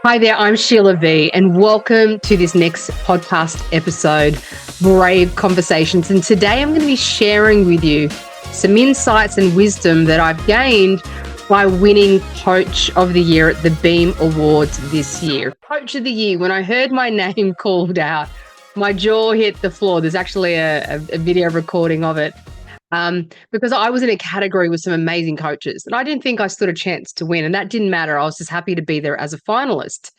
Hi there, I'm Sheila V, and welcome to this next podcast episode, Brave Conversations. And today I'm going to be sharing with you some insights and wisdom that I've gained by winning Coach of the Year at the Beam Awards this year. Coach of the Year, when I heard my name called out, my jaw hit the floor. There's actually a video recording of it. Because I was in a category with some amazing coaches and I didn't think I stood a chance to win, and that didn't matter. I was just happy to be there as a finalist.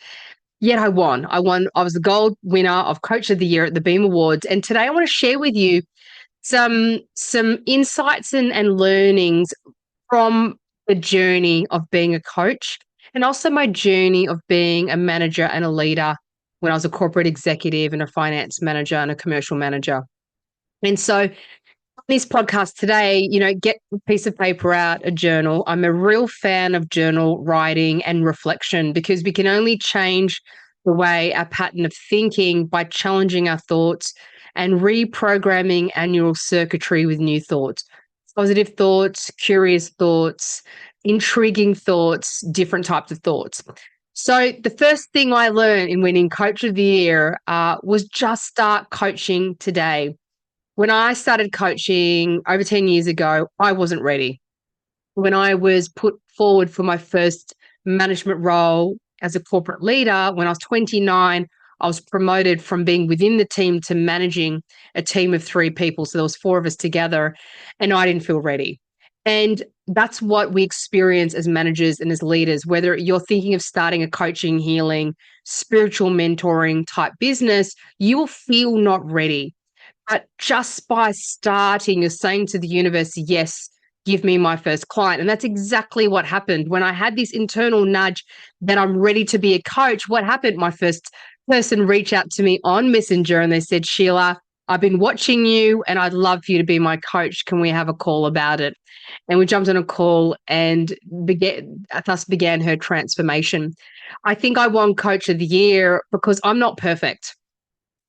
Yet I won. I was the gold winner of Coach of the Year at the Beam Awards. And today I want to share with you some insights and learnings from the journey of being a coach, and also my journey of being a manager and a leader when I was a corporate executive and a finance manager and a commercial manager. And so this podcast today, get a piece of paper out, a journal. I'm a real fan of journal writing and reflection because we can only change the way our pattern of thinking by challenging our thoughts and reprogramming our neural circuitry with new thoughts, positive thoughts, curious thoughts, intriguing thoughts, different types of thoughts. So the first thing I learned in winning Coach of the Year was just start coaching today. When I started coaching over 10 years ago, I wasn't ready. When I was put forward for my first management role as a corporate leader, when I was 29, I was promoted from being within the team to managing a team of 3 people. So there was 4 of us together, and I didn't feel ready. And that's what we experience as managers and as leaders, whether you're thinking of starting a coaching, healing, spiritual mentoring type business, you will feel not ready. But just by starting, you're saying to the universe, yes, give me my first client. And that's exactly what happened. When I had this internal nudge that I'm ready to be a coach, what happened? My first person reached out to me on Messenger and they said, Sheila, I've been watching you and I'd love for you to be my coach. Can we have a call about it? And we jumped on a call and thus began her transformation. I think I won Coach of the Year because I'm not perfect.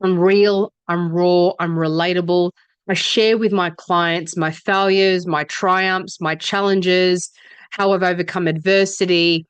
I'm real, I'm raw, I'm relatable. I share with my clients my failures, my triumphs, my challenges, how I've overcome adversity.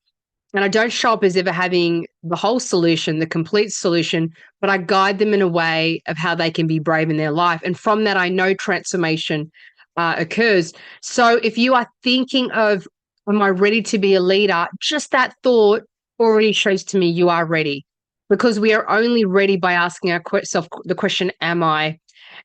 And I don't show up as ever having the whole solution, the complete solution, but I guide them in a way of how they can be brave in their life. And from that, I know transformation occurs. So if you are thinking of, am I ready to be a leader? Just that thought already shows to me you are ready. Because we are only ready by asking ourselves the question, am I?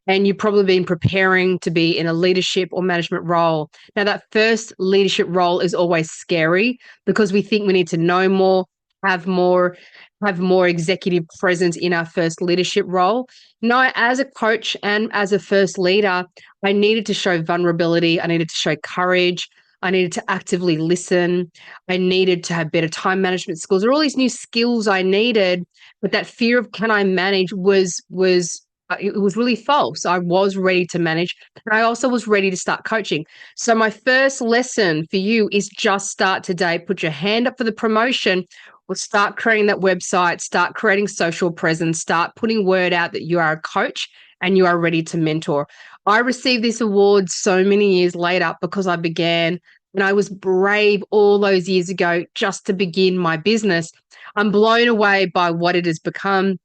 And you've probably been preparing to be in a leadership or management role. Now, that first leadership role is always scary because we think we need to know more, have more executive presence in our first leadership role. No, as a coach and as a first leader, I needed to show vulnerability. I needed to show courage. I needed to actively listen. I needed to have better time management skills. There are all these new skills I needed, but that fear of can I manage was really false. I was ready to manage, and I also was ready to start coaching. So my first lesson for you is just start today. Put your hand up for the promotion, or start creating that website, start creating social presence, start putting word out that you are a coach and you are ready to mentor. I received this award so many years later because I began and I was brave all those years ago just to begin my business. I'm blown away by what it has become.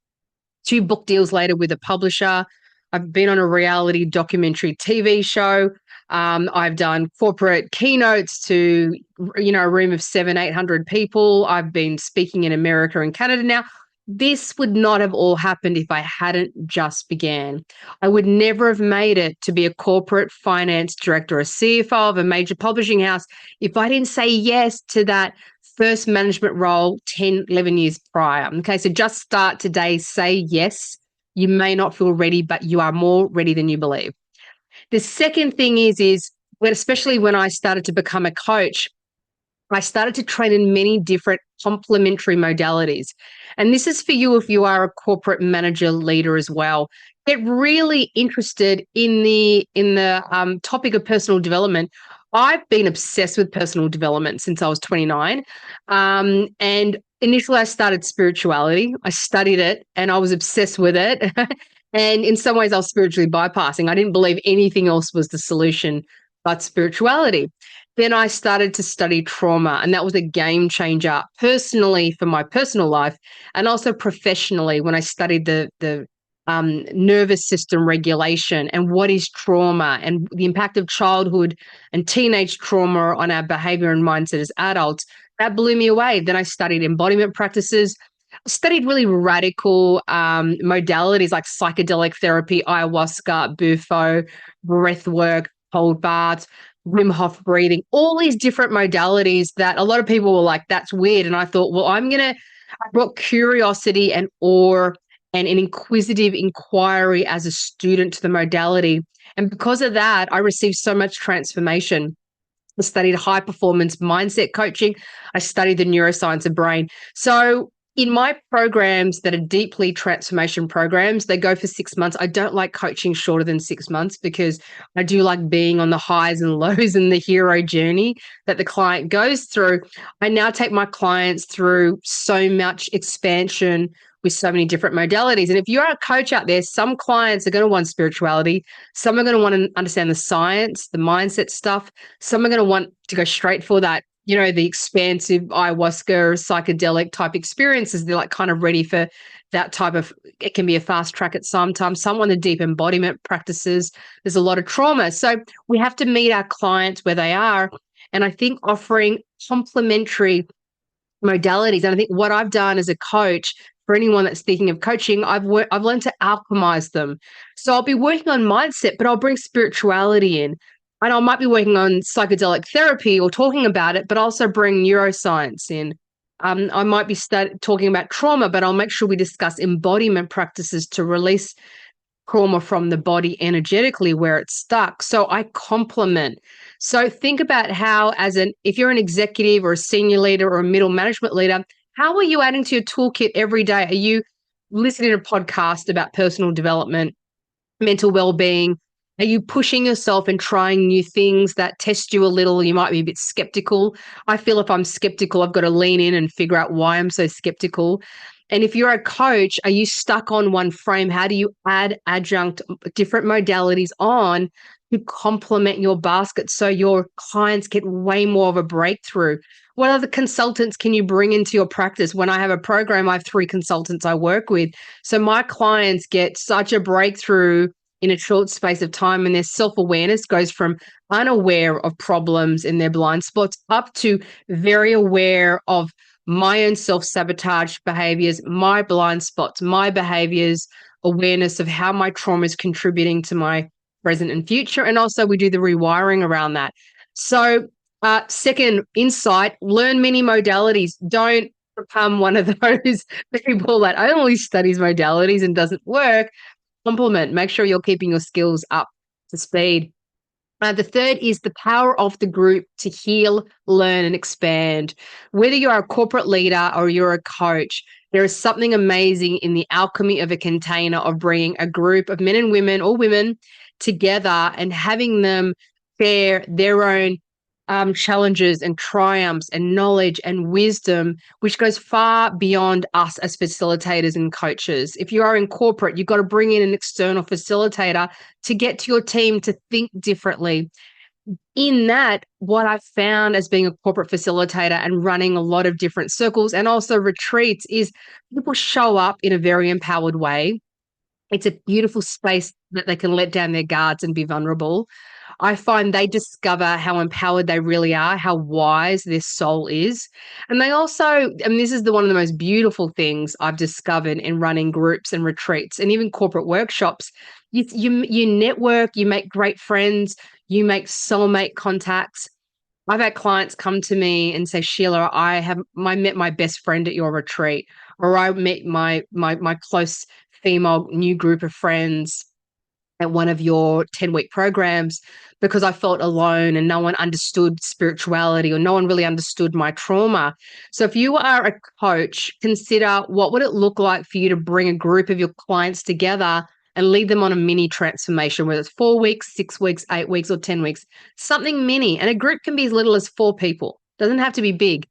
2 book deals later with a publisher. I've been on a reality documentary TV show. I've done corporate keynotes to, a room of 700-800 people. I've been speaking in America and Canada now. This would not have all happened if I hadn't just began. I would never have made it to be a corporate finance director, a CFO of a major publishing house, if I didn't say yes to that first management role 10, 11 years prior. Okay, so just start today, say yes. You may not feel ready, but you are more ready than you believe. The second thing is especially when I started to become a coach, I started to train in many different complementary modalities. And this is for you if you are a corporate manager leader as well. Get really interested in the topic of personal development. I've been obsessed with personal development since I was 29. And initially I started spirituality. I studied it and I was obsessed with it. And in some ways I was spiritually bypassing. I didn't believe anything else was the solution but spirituality. Then I started to study trauma, and that was a game changer personally for my personal life, and also professionally when I studied the nervous system regulation and what is trauma and the impact of childhood and teenage trauma on our behavior and mindset as adults. That blew me away. Then I studied embodiment practices. I studied really radical modalities like psychedelic therapy, ayahuasca, bufo, breath work, cold baths, Wim Hof breathing, all these different modalities that a lot of people were like, that's weird. And I thought, well, I brought curiosity and awe and an inquisitive inquiry as a student to the modality. And because of that, I received so much transformation. I studied high performance mindset coaching. I studied the neuroscience of brain. So in my programs that are deeply transformation programs, they go for 6 months. I don't like coaching shorter than 6 months because I do like being on the highs and lows and the hero journey that the client goes through. I now take my clients through so much expansion with so many different modalities. And if you're a coach out there, some clients are going to want spirituality. Some are going to want to understand the science, the mindset stuff. Some are going to want to go straight for that, the expansive ayahuasca or psychedelic type experiences. They're like kind of ready for that type of, it can be a fast track at some time. Some want the deep embodiment practices. There's a lot of trauma. So we have to meet our clients where they are. And I think offering complementary modalities. And I think what I've done as a coach for anyone that's thinking of coaching, I've learned to alchemize them. So I'll be working on mindset, but I'll bring spirituality in. And I might be working on psychedelic therapy or talking about it, but also bring neuroscience in. I might be talking about trauma, but I'll make sure we discuss embodiment practices to release trauma from the body energetically where it's stuck. So I complement. So think about how, if you're an executive or a senior leader or a middle management leader, how are you adding to your toolkit every day? Are you listening to a podcast about personal development, mental well-being? Are you pushing yourself and trying new things that test you a little? You might be a bit skeptical. I feel if I'm skeptical, I've got to lean in and figure out why I'm so skeptical. And if you're a coach, are you stuck on one frame? How do you add adjunct, different modalities on to complement your basket so your clients get way more of a breakthrough? What other consultants can you bring into your practice? When I have a program, I have 3 consultants I work with. So my clients get such a breakthrough in a short space of time, and their self-awareness goes from unaware of problems in their blind spots up to very aware of my own self-sabotage behaviors, my blind spots, my behaviors, awareness of how my trauma is contributing to my present and future. And also we do the rewiring around that. So second insight, learn many modalities. Don't become one of those people that only studies modalities and doesn't work. Complement. Make sure you're keeping your skills up to speed. The third is the power of the group to heal, learn, and expand. Whether you're a corporate leader or you're a coach, there is something amazing in the alchemy of a container of bringing a group of men and women or women together and having them share their own challenges and triumphs and knowledge and wisdom, which goes far beyond us as facilitators and coaches. If you are in corporate, you've got to bring in an external facilitator to get to your team to think differently. In that, what I've found as being a corporate facilitator and running a lot of different circles and also retreats is people show up in a very empowered way. It's a beautiful space that they can let down their guards and be vulnerable. I find they discover how empowered they really are, how wise their soul is. And they also, and this is one of the most beautiful things I've discovered in running groups and retreats and even corporate workshops. You network, you make great friends, you make soulmate contacts. I've had clients come to me and say, Sheila, I met my best friend at your retreat, or I met my close female new group of friends at one of your 10-week programs because I felt alone and no one understood spirituality or no one really understood my trauma. So if you are a coach, consider what would it look like for you to bring a group of your clients together and lead them on a mini transformation, whether it's 4 weeks, 6 weeks, 8 weeks, or 10 weeks, something mini. And a group can be as little as 4 people. Doesn't have to be big.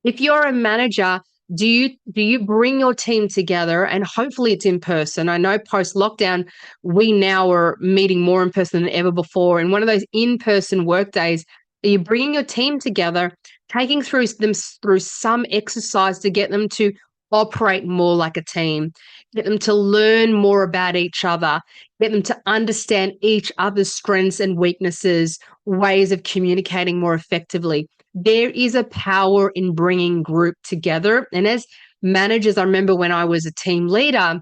If you're a manager, do you bring your team together, and hopefully it's in person? I know post-lockdown, we now are meeting more in person than ever before. And one of those in-person work days Are you bringing your team together, taking them through some exercise to get them to operate more like a team, get them to learn more about each other, get them to understand each other's strengths and weaknesses, ways of communicating more effectively? There is a power in bringing group together. And as managers, I remember when I was a team leader,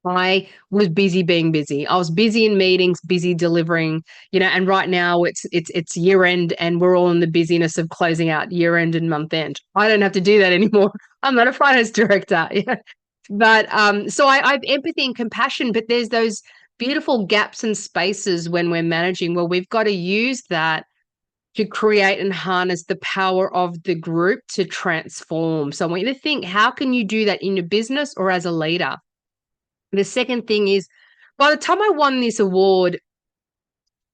I was busy being busy. I was busy in meetings, busy delivering, and right now it's year end and we're all in the busyness of closing out year end and month end. I don't have to do that anymore. I'm not a finance director. Yeah. But so I have empathy and compassion, but there's those beautiful gaps and spaces when we're managing where we've got to use that to create and harness the power of the group to transform. So I want you to think, how can you do that in your business or as a leader? The second thing is, by the time I won this award,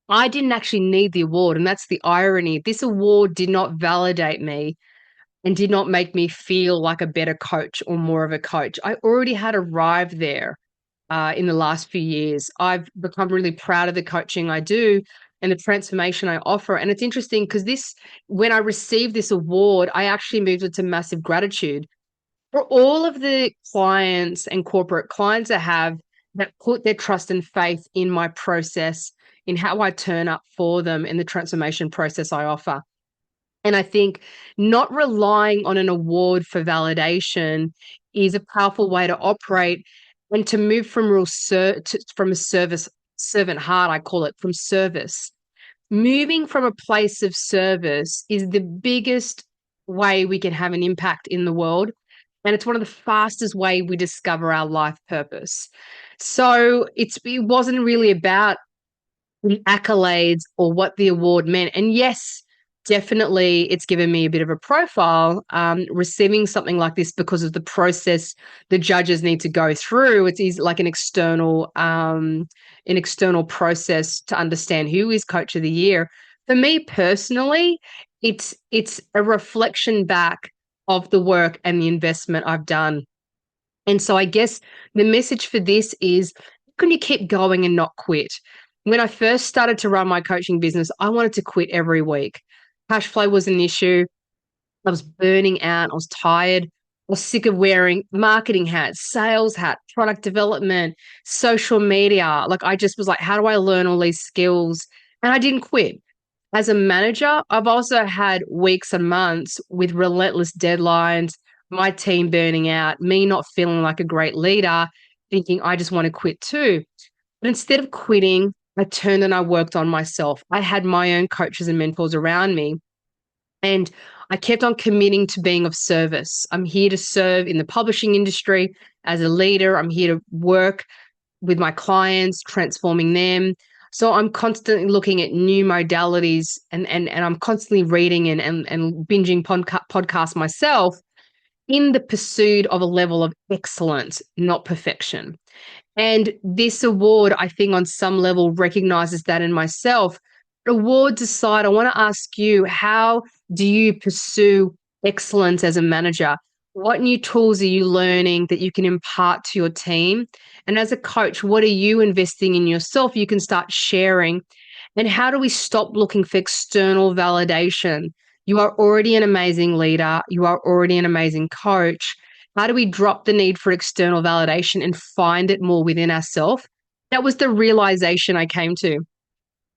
I didn't actually need the award. And that's the irony. This award did not validate me and did not make me feel like a better coach or more of a coach. I already had arrived there in the last few years. I've become really proud of the coaching I do and the transformation I offer. And it's interesting because when I received this award, I actually moved into massive gratitude for all of the clients and corporate clients I have that put their trust and faith in my process, in how I turn up for them, in the transformation process I offer. And I think not relying on an award for validation is a powerful way to operate and to move from from a servant heart, I call it, from service. Moving from a place of service is the biggest way we can have an impact in the world. And it's one of the fastest way we discover our life purpose. So it wasn't really about the accolades or what the award meant. And yes, definitely it's given me a bit of a profile, receiving something like this because of the process the judges need to go through. It's like an external process to understand who is Coach of the Year. For me personally, it's a reflection back of the work and the investment I've done. And so I guess the message for this is, can you keep going and not quit? When I first started to run my coaching business, I wanted to quit every week. Cash flow was an issue. I was burning out. I was tired. I was sick of wearing marketing hats, sales hat, product development, social media. Like I just was like, how do I learn all these skills? And I didn't quit. As a manager, I've also had weeks and months with relentless deadlines, my team burning out, me not feeling like a great leader, thinking I just want to quit too. But instead of quitting, I turned and I worked on myself. I had my own coaches and mentors around me. And I kept on committing to being of service. I'm here to serve in the publishing industry as a leader. I'm here to work with my clients, transforming them. So I'm constantly looking at new modalities and I'm constantly reading and binging podcasts myself in the pursuit of a level of excellence, not perfection. And this award, I think, on some level recognizes that in myself. Awards aside, I want to ask you, how do you pursue excellence as a manager? What new tools are you learning that you can impart to your team? And as a coach, what are you investing in yourself you can start sharing? And how do we stop looking for external validation? You are already an amazing leader. You are already an amazing coach. How do we drop the need for external validation and find it more within ourselves? That was the realization I came to.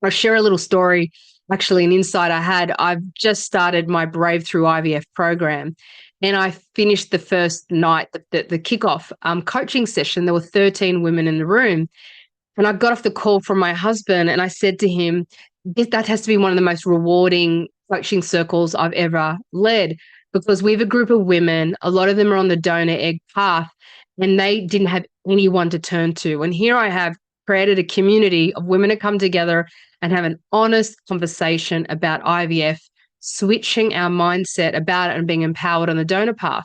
I'll share a little story, actually, an insight I had. I've just started my Brave Through IVF program, and I finished the first night, the kickoff coaching session. There were 13 women in the room, and I got off the call from my husband, and I said to him, that has to be one of the most rewarding coaching circles I've ever led, because we have a group of women, a lot of them are on the donor egg path, and they didn't have anyone to turn to. And here I have created a community of women to come together and have an honest conversation about IVF, switching our mindset about it and being empowered on the donor path.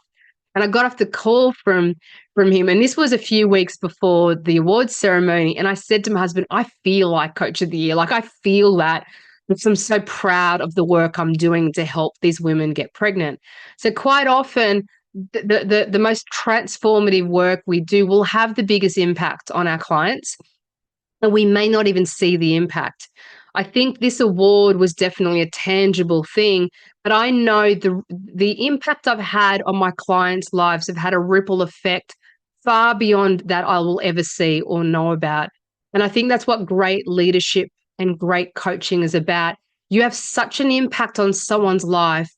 And I got off the call from him, and this was a few weeks before the awards ceremony. And I said to my husband, I feel like Coach of the Year. Like I feel that, because I'm so proud of the work I'm doing to help these women get pregnant. So quite often, the most transformative work we do will have the biggest impact on our clients, and we may not even see the impact. I think this award was definitely a tangible thing, but I know the impact I've had on my clients' lives have had a ripple effect far beyond that I will ever see or know about. And I think that's what great leadership and great coaching is about. You have such an impact on someone's life.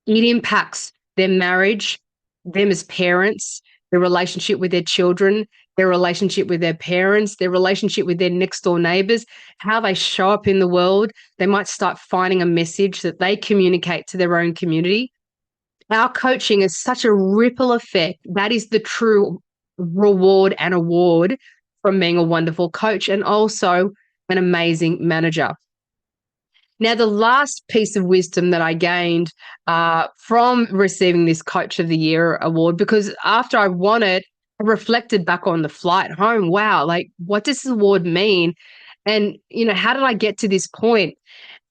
It impacts their marriage, them as parents, their relationship with their children, their relationship with their parents, their relationship with their next door neighbors, how they show up in the world. They might start finding a message that they communicate to their own community. Our coaching is such a ripple effect. That is the true reward and award from being a wonderful coach and also an amazing manager. Now, the last piece of wisdom that I gained from receiving this Coach of the Year award, because after I won it, I reflected back on the flight home. Wow, like what does this award mean? And, how did I get to this point?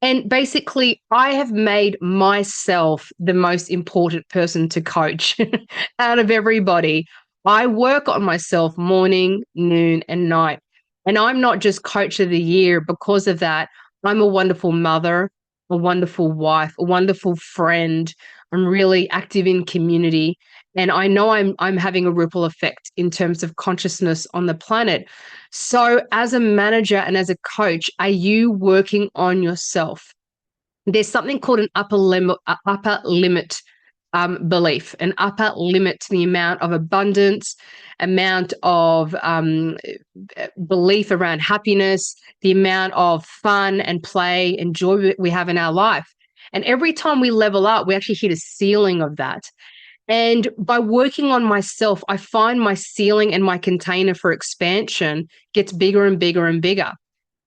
And basically, I have made myself the most important person to coach out of everybody. I work on myself morning, noon, and night. And I'm not just Coach of the Year because of that. I'm a wonderful mother, a wonderful wife, a wonderful friend. I'm really active in community. And I know I'm having a ripple effect in terms of consciousness on the planet. So, as a manager and as a coach, are you working on yourself? There's something called an upper limit belief, an upper limit to the amount of abundance, amount of belief around happiness, the amount of fun and play and joy we have in our life. And every time we level up, we actually hit a ceiling of that. And by working on myself, I find my ceiling and my container for expansion gets bigger and bigger and bigger.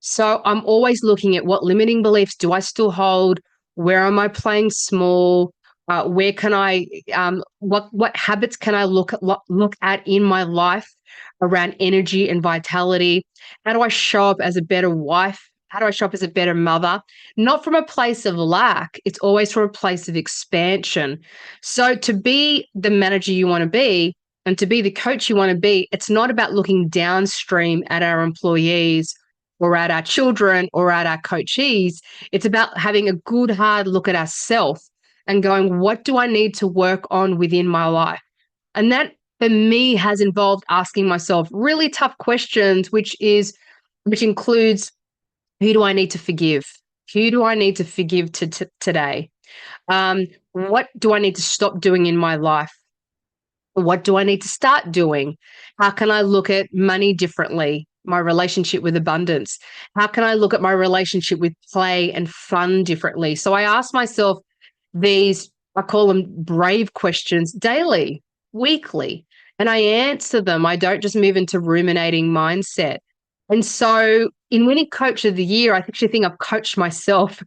So I'm always looking at what limiting beliefs do I still hold? Where am I playing small? Where can I? What habits can I look at in my life around energy and vitality? How do I show up as a better wife? How do I show up as a better mother? Not from a place of lack. It's always from a place of expansion. So to be the manager you want to be and to be the coach you want to be, it's not about looking downstream at our employees or at our children or at our coachees. It's about having a good, hard look at ourselves and going, what do I need to work on within my life? And that for me has involved asking myself really tough questions, which includes, who do I need to forgive? Who do I need to forgive today? What do I need to stop doing in my life? What do I need to start doing? How can I look at money differently? My relationship with abundance? How can I look at my relationship with play and fun differently? So I ask myself these, I call them brave questions daily, weekly, and I answer them. I don't just move into ruminating mindset. And so in winning Coach of the Year, I actually think I've coached myself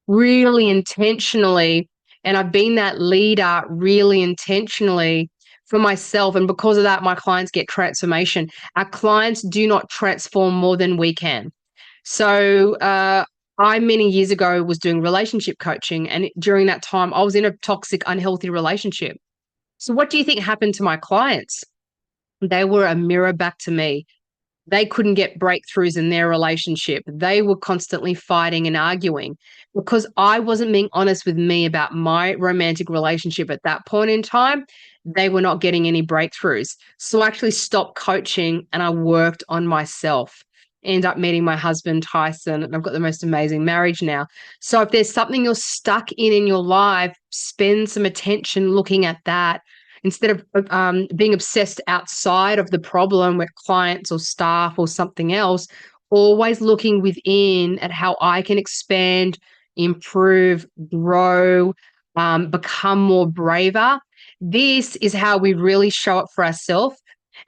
really intentionally. And I've been that leader really intentionally for myself. And because of that, my clients get transformation. Our clients do not transform more than we can. So I, many years ago, was doing relationship coaching. And during that time, I was in a toxic, unhealthy relationship. So what do you think happened to my clients? They were a mirror back to me. They couldn't get breakthroughs in their relationship. They were constantly fighting and arguing because I wasn't being honest with me about my romantic relationship at that point in time. They were not getting any breakthroughs. So I actually stopped coaching and I worked on myself. End up meeting my husband, Tyson, and I've got the most amazing marriage now. So if there's something you're stuck in your life, spend some attention looking at that instead of being obsessed outside of the problem with clients or staff or something else. Always looking within at how I can expand, improve, grow, become more braver. This is how we really show up for ourselves.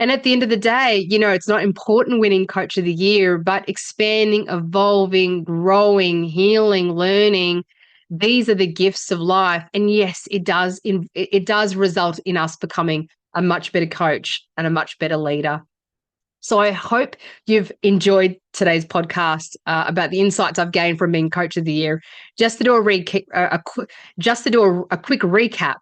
And at the end of the day, it's not important winning Coach of the Year, but expanding, evolving, growing, healing, learning. These are the gifts of life. And yes, it does result in us becoming a much better coach and a much better leader. So I hope you've enjoyed today's podcast about the insights I've gained from being Coach of the Year. Just to do a quick recap.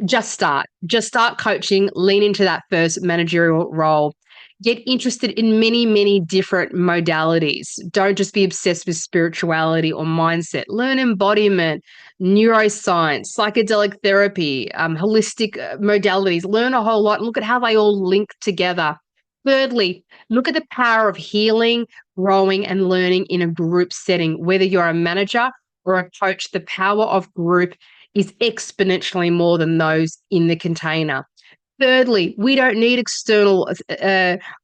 Just start coaching, lean into that first managerial role, Get interested in many, many different modalities. Don't just be obsessed with spirituality or mindset. Learn embodiment, neuroscience, psychedelic therapy, holistic modalities. Learn a whole lot and look at how they all link together. Thirdly, look at the power of healing, growing, and learning in a group setting. Whether you're a manager or a coach, the power of group is exponentially more than those in the container. Thirdly, we don't need external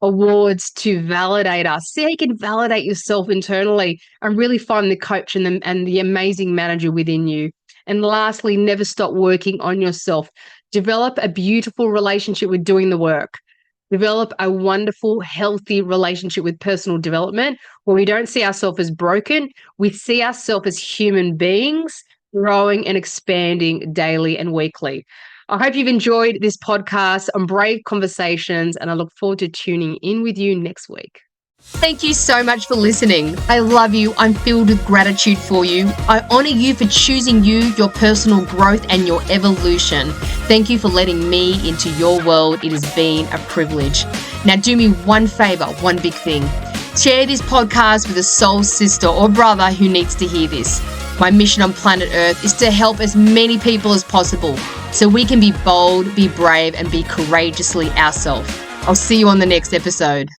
awards to validate us. See how you can validate yourself internally and really find the coach and the amazing manager within you. And lastly, never stop working on yourself. Develop a beautiful relationship with doing the work. Develop a wonderful, healthy relationship with personal development where we don't see ourselves as broken. We see ourselves as human beings growing and expanding daily and weekly. I hope you've enjoyed this podcast on Brave Conversations, and I look forward to tuning in with you next week. Thank you so much for listening. I love you. I'm filled with gratitude for you. I honor you for choosing you, your personal growth, and your evolution. Thank you for letting me into your world. It has been a privilege. Now do me one favor, one big thing. Share this podcast with a soul sister or brother who needs to hear this. My mission on planet Earth is to help as many people as possible so we can be bold, be brave, and be courageously ourselves. I'll see you on the next episode.